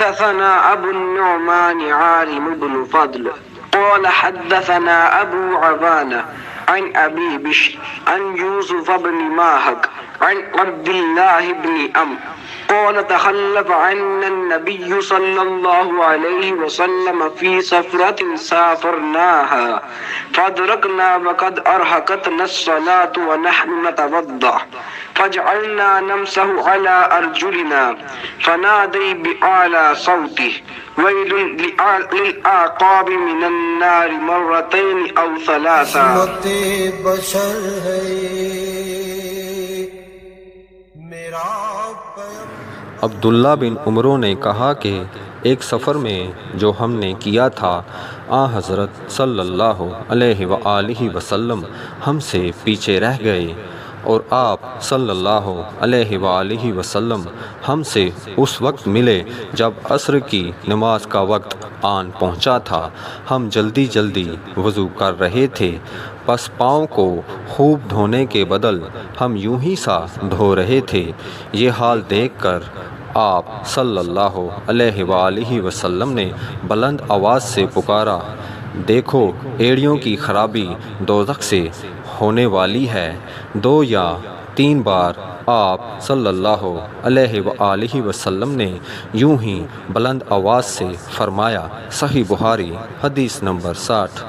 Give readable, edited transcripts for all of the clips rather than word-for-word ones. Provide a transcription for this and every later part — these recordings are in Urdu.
حدثنا أبو النعمان عارم بن فضل قال حدثنا أبو عوانة عن أبي بشر عن يوسف بن ماهك عن عبد الله بن قال تخلف عنا النبي صلى الله عليه وسلم في سفرة سافرناها فأدركنا وقد أرهقتنا الصلاة ونحن نتوضأ فجعلنا نمسح على أرجلنا فنادي بأعلى صوته ويل للأعقاب من النار مرتين أو ثلاثا. عبداللہ بن عمرو نے کہا کہ ایک سفر میں جو ہم نے کیا تھا حضرت صلی اللہ علیہ وآلہ وسلم ہم سے پیچھے رہ گئے اور آپ صلی اللہ علیہ وآلہ وسلم ہم سے اس وقت ملے جب عصر کی نماز کا وقت آن پہنچا تھا۔ ہم جلدی جلدی وضو کر رہے تھے، پس پاؤں کو خوب دھونے کے بدل ہم یوں ہی سا دھو رہے تھے۔ یہ حال دیکھ کر آپ صلی اللہ علیہ وآلہ وسلم نے بلند آواز سے پکارا، دیکھو ایڑیوں کی خرابی دوزخ سے ہونے والی ہے۔ 2 یا 3 بار آپ صلی اللہ علیہ وآلہ وسلم نے یوں ہی بلند آواز سے فرمایا۔ صحیح بخاری حدیث نمبر 60۔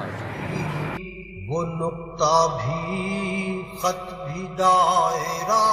وہ نقطہ بھی خط بھی دائرہ